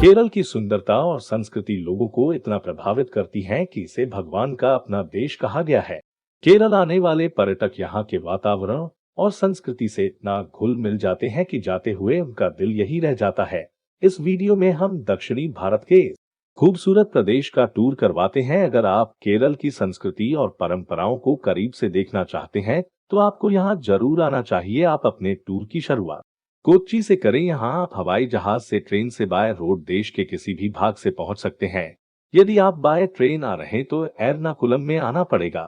केरल की सुंदरता और संस्कृति लोगों को इतना प्रभावित करती है कि इसे भगवान का अपना देश कहा गया है। केरल आने वाले पर्यटक यहाँ के वातावरण और संस्कृति से इतना घुल मिल जाते हैं कि जाते हुए उनका दिल यही रह जाता है। इस वीडियो में हम दक्षिणी भारत के इस खूबसूरत प्रदेश का टूर करवाते हैं। अगर आप केरल की संस्कृति और परंपराओं को करीब से देखना चाहते हैं तो आपको यहाँ जरूर आना चाहिए। आप अपने टूर की शुरुआत कोच्चि से करें। यहाँ आप हवाई जहाज से, ट्रेन से बाय रोड देश के किसी भी भाग से पहुंच सकते हैं। यदि आप बाय ट्रेन आ रहे हैं तो एर्नाकुलम में आना पड़ेगा।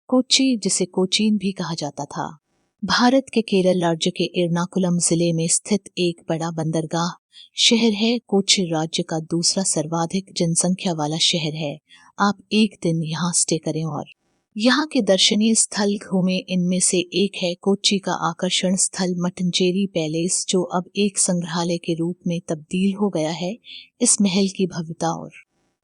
कोच्चि, जिसे कोचीन भी कहा जाता था, भारत के केरल राज्य के एर्नाकुलम जिले में स्थित एक बड़ा बंदरगाह शहर है। कोच्चि राज्य का दूसरा सर्वाधिक जनसंख्या वाला शहर है। आप एक दिन यहाँ स्टे करें और यहाँ के दर्शनीय स्थल घूमें। इनमें से एक है कोच्चि का आकर्षण स्थल मट्टंचेरी पैलेस, जो अब एक संग्रहालय के रूप में तब्दील हो गया है। इस महल की भव्यता और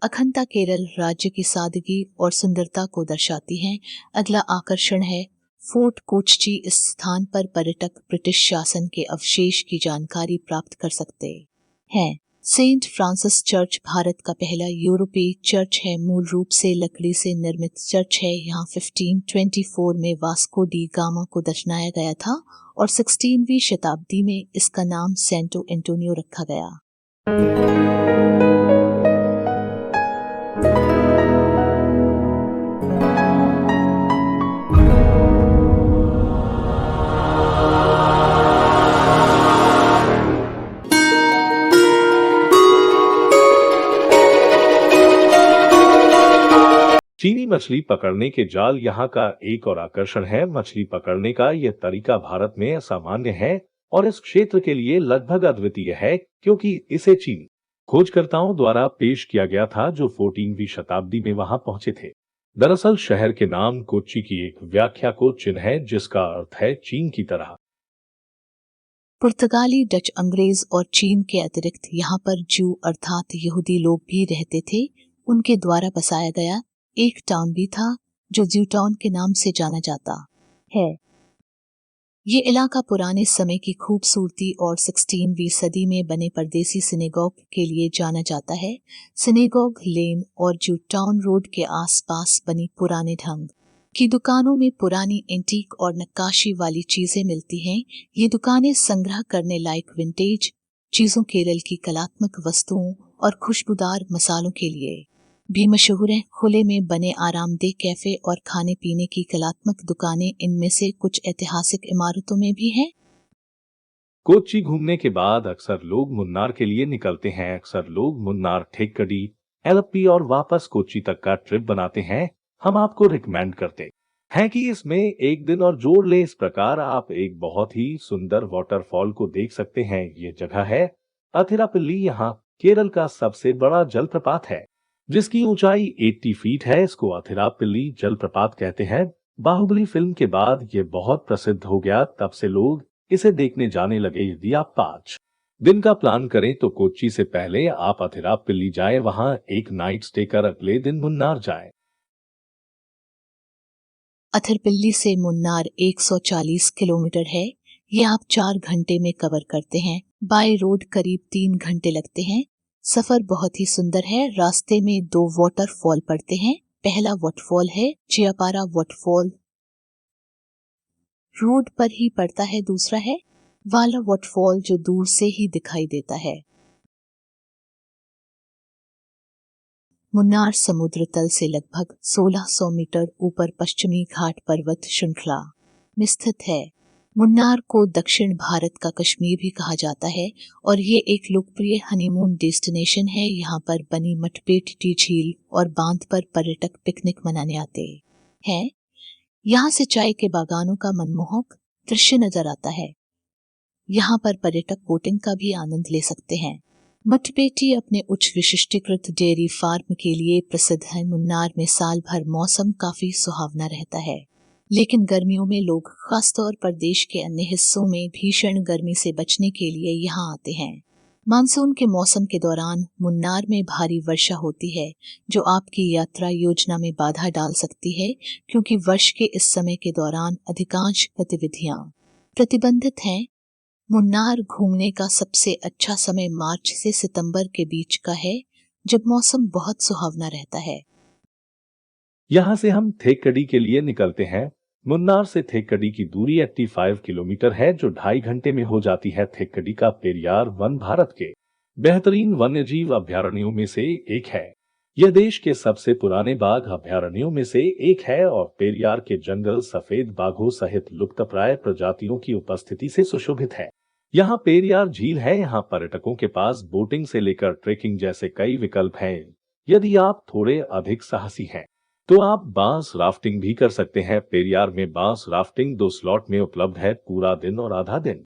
अखंडता केरल राज्य की सादगी और सुंदरता को दर्शाती हैं। अगला आकर्षण है फोर्ट कोच्चि। इस स्थान पर पर्यटक ब्रिटिश शासन के अवशेष की जानकारी प्राप्त कर सकते हैं। सेंट फ्रांसिस चर्च भारत का पहला यूरोपीय चर्च है। मूल रूप से लकड़ी से निर्मित चर्च है। यहाँ 1524 में वास्को डी गामा को दफनाया गया था और 16वीं शताब्दी में इसका नाम सेंटो एंटोनियो रखा गया। चीनी मछली पकड़ने के जाल यहाँ का एक और आकर्षण है। मछली पकड़ने का यह तरीका भारत में असामान्य है और इस क्षेत्र के लिए लगभग अद्वितीय है, क्योंकि इसे चीनी खोजकर्ताओं द्वारा पेश किया गया था जो 14वीं शताब्दी में वहां पहुंचे थे। दरअसल शहर के नाम कोच्चि की एक व्याख्या को चिन्ह है, जिसका अर्थ है चीन की तरह। पुर्तगाली, डच, अंग्रेज और चीन के अतिरिक्त यहाँ पर जू अर्थात यहूदी लोग भी रहते थे। उनके द्वारा बसाया गया एक टाउन भी था जो जू टाउन के नाम से जाना जाता है। ये इलाका पुराने समय की खूबसूरती और 16वीं सदी में बने परदेसी सिनेगोग के लिए जाना जाता है। सिनेगोग लेन और जू टाउन रोड के आसपास बनी पुराने ढंग की दुकानों में पुरानी एंटीक और नक्काशी वाली चीजें मिलती हैं। ये दुकानें संग्रह करने लायक विंटेज चीजों, केरल की कलात्मक वस्तुओं और खुशबूदार मसालों के लिए भी मशहूर हैं। खुले में बने आरामदेह कैफे और खाने पीने की कलात्मक दुकानें इनमें से कुछ ऐतिहासिक इमारतों में भी हैं। कोच्चि घूमने के बाद अक्सर लोग मुन्नार के लिए निकलते हैं। अक्सर लोग मुन्नार, थेक्कडी, एलप्पी और वापस कोच्चि तक का ट्रिप बनाते हैं। हम आपको रिकमेंड करते हैं कि इसमें एक दिन और जोड़ ले। इस प्रकार आप एक बहुत ही सुंदर वाटरफॉल को देख सकते हैं। ये जगह है अथिरापल्ली। यहाँ केरल का सबसे बड़ा जलप्रपात है, जिसकी ऊंचाई 80 फीट है। इसको अथिरापल्ली जलप्रपात कहते हैं। बाहुबली फिल्म के बाद ये बहुत प्रसिद्ध हो गया, तब से लोग इसे देखने जाने लगे। यदि आप 5 दिन का प्लान करें तो कोच्चि से पहले आप अथिरापल्ली जाएं, वहां एक नाइट स्टे कर अगले दिन मुन्नार जाएं। अथिरपल्ली से मुन्नार 140 किलोमीटर है। ये आप 4 घंटे में कवर करते हैं। बाय रोड करीब 3 घंटे लगते हैं। सफर बहुत ही सुंदर है। रास्ते में 2 वाटरफॉल पड़ते हैं। पहला वाटरफॉल है चियापारा वाटरफॉल, रोड पर ही पड़ता है। दूसरा है वाला वाटरफॉल, जो दूर से ही दिखाई देता है। मुन्नार समुद्र तल से लगभग 1600 मीटर ऊपर पश्चिमी घाट पर्वत श्रृंखला में स्थित है। मुन्नार को दक्षिण भारत का कश्मीर भी कहा जाता है और ये एक लोकप्रिय हनीमून डेस्टिनेशन है। यहाँ पर बनी मटपेटी झील और बांध पर पर्यटक पिकनिक मनाने आते हैं। यहाँ से चाय के बागानों का मनमोहक दृश्य नजर आता है। यहाँ पर पर्यटक बोटिंग का भी आनंद ले सकते हैं। मटपेटी अपने उच्च विशिष्टीकृत डेयरी फार्म के लिए प्रसिद्ध है। मुन्नार में साल भर मौसम काफी सुहावना रहता है, लेकिन गर्मियों में लोग खासतौर पर देश के अन्य हिस्सों में भीषण गर्मी से बचने के लिए यहाँ आते हैं। मानसून के मौसम के दौरान मुन्नार में भारी वर्षा होती है, जो आपकी यात्रा योजना में बाधा डाल सकती है, क्योंकि वर्ष के इस समय के दौरान अधिकांश गतिविधियां प्रतिबंधित हैं। मुन्नार घूमने का सबसे अच्छा समय मार्च से सितंबर के बीच का है, जब मौसम बहुत सुहावना रहता है। यहाँ से हम थेक्कडी के लिए निकलते हैं। मुन्नार से थेक्कडी की दूरी 85 किलोमीटर है, जो 2.5 घंटे में हो जाती है। थेक्कडी का पेरियार वन भारत के बेहतरीन वन्यजीव अभयारण्यों में से एक है। यह देश के सबसे पुराने बाघ अभयारण्यों में से एक है और पेरियार के जंगल सफेद बाघों सहित लुप्तप्राय प्रजातियों की उपस्थिति से सुशोभित है। यहाँ पेरियार झील है। यहाँ पर्यटकों के पास बोटिंग से लेकर ट्रेकिंग जैसे कई विकल्प हैं। यदि आप थोड़े अधिक साहसी हैं तो आप बांस राफ्टिंग भी कर सकते हैं। पेरियार में बांस राफ्टिंग 2 स्लॉट में उपलब्ध है, पूरा दिन और आधा दिन।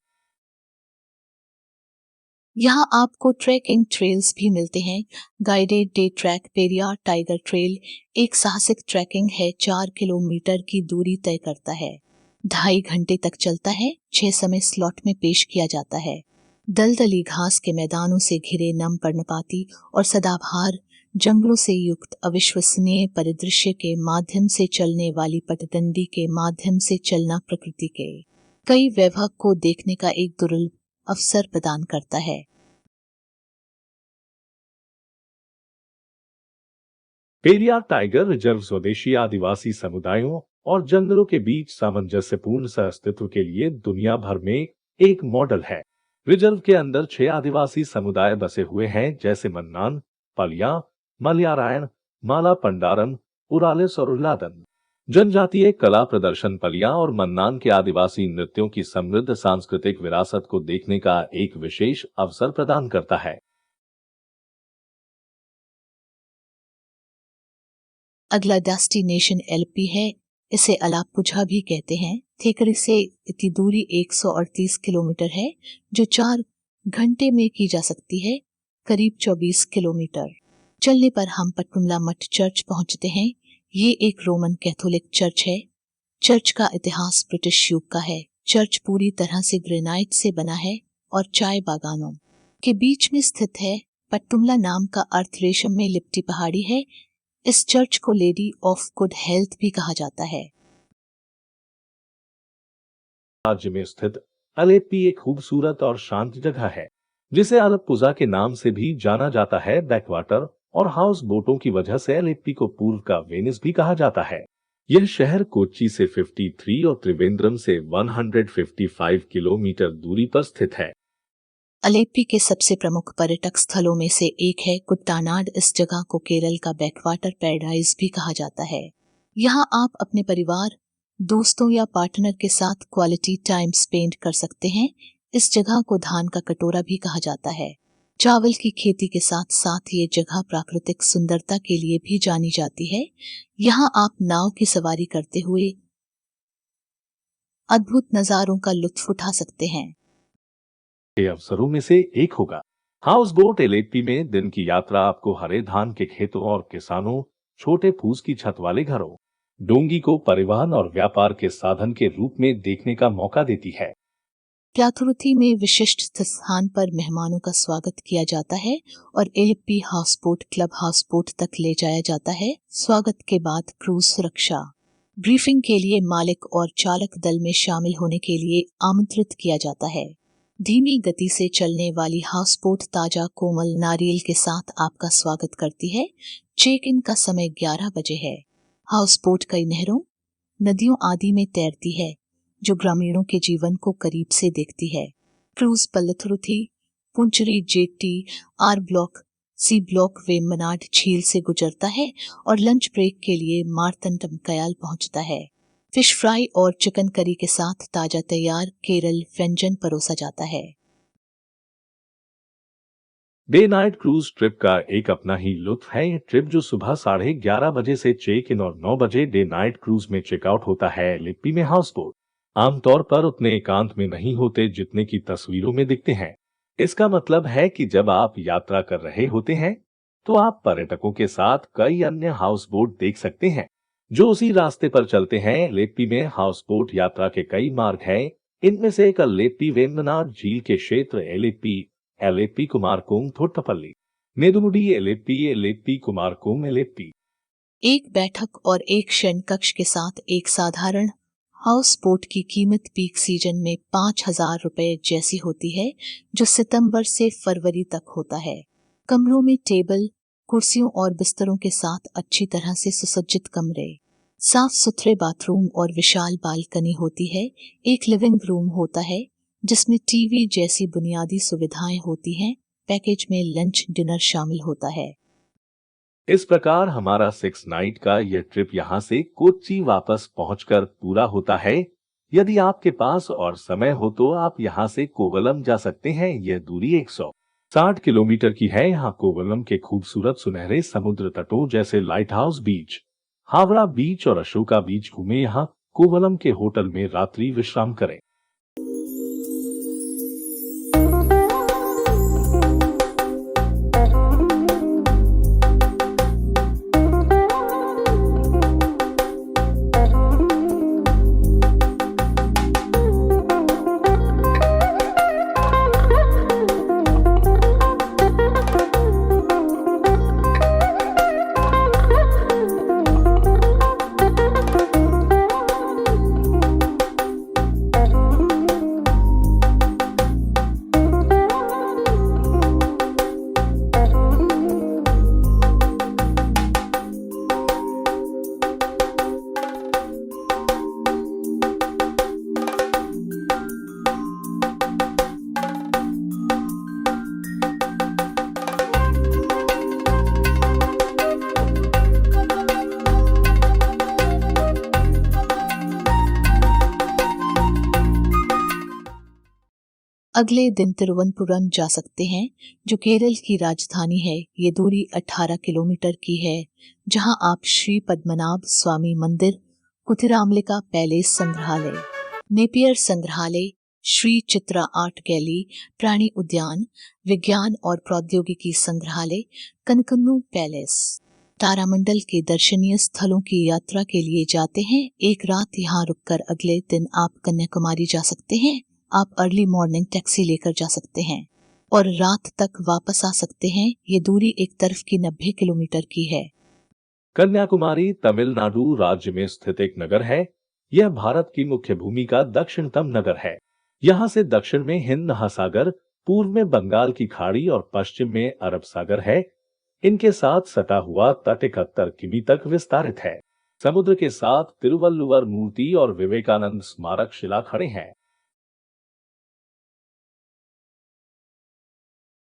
यहाँ आपको ट्रैकिंग ट्रेल्स भी मिलते हैं। Guided day track Periyar tiger trail एक साहसिक ट्रैकिंग है, 4 किलोमीटर की दूरी तय करता है, 2.5 घंटे तक चलता है, 6 समय स्लॉट में पेश किया जाता है। दलदली घास के मैदानों से घिरे नम पर्णपाती और सदाबहार जंगलों से युक्त अविश्वसनीय परिदृश्य के माध्यम से चलने वाली पटडंडी के माध्यम से चलना प्रकृति के कई वैभव को देखने का एक दुर्लभ अवसर प्रदान करता है। पेरियार टाइगर रिजर्व स्वदेशी आदिवासी समुदायों और जंगलों के बीच सामंजस्यपूर्ण सहअस्तित्व के लिए दुनिया भर में एक मॉडल है। रिजर्व के अंदर 6 आदिवासी समुदाय बसे हुए हैं, जैसे मन्नान, पलिया, मलयारायण, माला पंडारन, उरालिस और उल्लादन। जनजातीय कला प्रदर्शन पलिया और मन्नान के आदिवासी नृत्यों की समृद्ध सांस्कृतिक विरासत को देखने का एक विशेष अवसर प्रदान करता है। अगला डेस्टिनेशन एलपी है। इसे अलापुझा भी कहते हैं। थेकरी से इतनी दूरी 138 किलोमीटर है, जो 4 घंटे में की जा सकती है, करीब 24 किलोमीटर। चलने पर हम पटुमला मठ चर्च पहुंचते हैं। ये एक रोमन कैथोलिक चर्च है। चर्च का इतिहास ब्रिटिश युग का है। चर्च पूरी तरह से ग्रेनाइट से बना है और चाय बागानों के बीच में स्थित है। पट्टुमला नाम का अर्थ रेशम में लिपटी पहाड़ी है। इस चर्च को लेडी ऑफ गुड हेल्थ भी कहा जाता है। राज्य में स्थित अलेप्पी एक खूबसूरत और शांत जगह है, जिसे अलाप्पुझा के नाम से भी जाना जाता है। बैकवाटर और हाउस बोटों की वजह से अलेप्पी को पूर्व का वेनिस भी कहा जाता है। यह शहर कोच्चि से 53 और त्रिवेंद्रम से 155 किलोमीटर दूरी पर स्थित है। अलेप्पी के सबसे प्रमुख पर्यटक स्थलों में से एक है कुट्टानाड। इस जगह को केरल का बैकवाटर पैराडाइज भी कहा जाता है। यहाँ आप अपने परिवार, दोस्तों या पार्टनर के साथ क्वालिटी टाइम स्पेंड कर सकते हैं। इस जगह को धान का कटोरा भी कहा जाता है। चावल की खेती के साथ साथ ये जगह प्राकृतिक सुंदरता के लिए भी जानी जाती है। यहाँ आप नाव की सवारी करते हुए अद्भुत नजारों का लुत्फ उठा सकते हैं। के अवसरों में से एक होगा हाउस बोट। एलेप्पी में दिन की यात्रा आपको हरे धान के खेतों और किसानों, छोटे फूस की छत वाले घरों, डोंगी को परिवहन और व्यापार के साधन के रूप में देखने का मौका देती है। प्याथुरुथी में विशिष्ट स्थान पर मेहमानों का स्वागत किया जाता है और एलेप्पी हाउसबोट क्लब हाउसबोट तक ले जाया जाता है। स्वागत के बाद क्रूज सुरक्षा ब्रीफिंग के लिए मालिक और चालक दल में शामिल होने के लिए आमंत्रित किया जाता है। धीमी गति से चलने वाली हाउसबोट ताजा कोमल नारियल के साथ आपका स्वागत करती है। चेक इन का समय 11 बजे है। हाउसबोट कई नहरों, नदियों आदि में तैरती है, जो ग्रामीणों के जीवन को करीब से देखती है। Cruise Pallathuruthy, Puncheri jetty, R block, C block Vembanad झील से गुजरता है और लंच ब्रेक के लिए मार्तंडम कयाल पहुंचता है। फिश फ्राई और चिकन करी के साथ ताजा तैयार केरल व्यंजन परोसा जाता है। डे नाइट क्रूज ट्रिप का एक अपना ही लुत्फ है। ये ट्रिप जो सुबह 11:30 बजे से चेक इन और 9 बजे डे नाइट क्रूज में चेकआउट होता है। लिप्पी में हाउस बोट आमतौर पर उतने एकांत में नहीं होते जितने की तस्वीरों में दिखते हैं। इसका मतलब है कि जब आप यात्रा कर रहे होते हैं तो आप पर्यटकों के साथ कई अन्य हाउस बोट देख सकते हैं जो उसी रास्ते पर चलते हैं। लेप्पी में हाउस बोट यात्रा के कई मार्ग हैं। इनमें से एक लेप्पी वेम्बनाड झील के क्षेत्र एलेप्पी, एलेप्पी कुमारकोम, थोट्टपल्ली, नेदुमुडी, एलेप्पी, एलेप्पी कुमारकोम, एलेप्पी। एक बैठक और एक शयन कक्ष के साथ एक साधारण हाउस बोट की कीमत पीक सीजन में 5,000 रुपए जैसी होती है, जो सितंबर से फरवरी तक होता है। कमरों में टेबल, कुर्सियों और बिस्तरों के साथ अच्छी तरह से सुसज्जित कमरे, साफ सुथरे बाथरूम और विशाल बालकनी होती है। एक लिविंग रूम होता है जिसमें टीवी जैसी बुनियादी सुविधाएं होती हैं। पैकेज में लंच डिनर शामिल होता है। इस प्रकार हमारा 6 नाइट का यह ट्रिप यहाँ से कोच्चि वापस पहुंचकर पूरा होता है। यदि आपके पास और समय हो तो आप यहाँ से कोवलम जा सकते हैं। यह दूरी 160 किलोमीटर की है। यहाँ कोवलम के खूबसूरत सुनहरे समुद्र तटों जैसे लाइट हाउस बीच, हावड़ा बीच और अशोका बीच घूमे। यहाँ कोवलम के होटल में रात्रि विश्राम करें। अगले दिन तिरुवनंतपुरम जा सकते हैं, जो केरल की राजधानी है। ये दूरी 18 किलोमीटर की है, जहां आप श्री पद्मनाभ स्वामी मंदिर, कुथिरामलिका पैलेस संग्रहालय, नेपियर संग्रहालय, श्री चित्रा आर्ट गैलरी, प्राणी उद्यान, विज्ञान और प्रौद्योगिकी संग्रहालय, कनकन्नू पैलेस, तारामंडल के दर्शनीय स्थलों की यात्रा के लिए जाते हैं। एक रात यहाँ रुककर अगले दिन आप कन्याकुमारी जा सकते हैं। आप अर्ली मॉर्निंग टैक्सी लेकर जा सकते हैं और रात तक वापस आ सकते हैं। ये दूरी एक तरफ की 90 किलोमीटर की है। कन्याकुमारी तमिलनाडु राज्य में स्थित एक नगर है। यह भारत की मुख्य भूमि का दक्षिणतम नगर है। यहाँ से दक्षिण में हिंद महासागर, पूर्व में बंगाल की खाड़ी और पश्चिम में अरब सागर है। इनके साथ सटा हुआ तट 71 किमी तक विस्तारित है। समुद्र के साथ तिरुवल्लुवर मूर्ति और विवेकानंद स्मारक शिला खड़े हैं।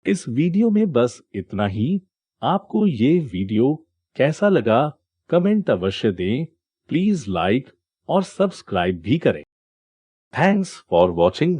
इस वीडियो में बस इतना ही। आपको ये वीडियो कैसा लगा कमेंट अवश्य दें। प्लीज लाइक और सब्सक्राइब भी करें। Thanks for watching.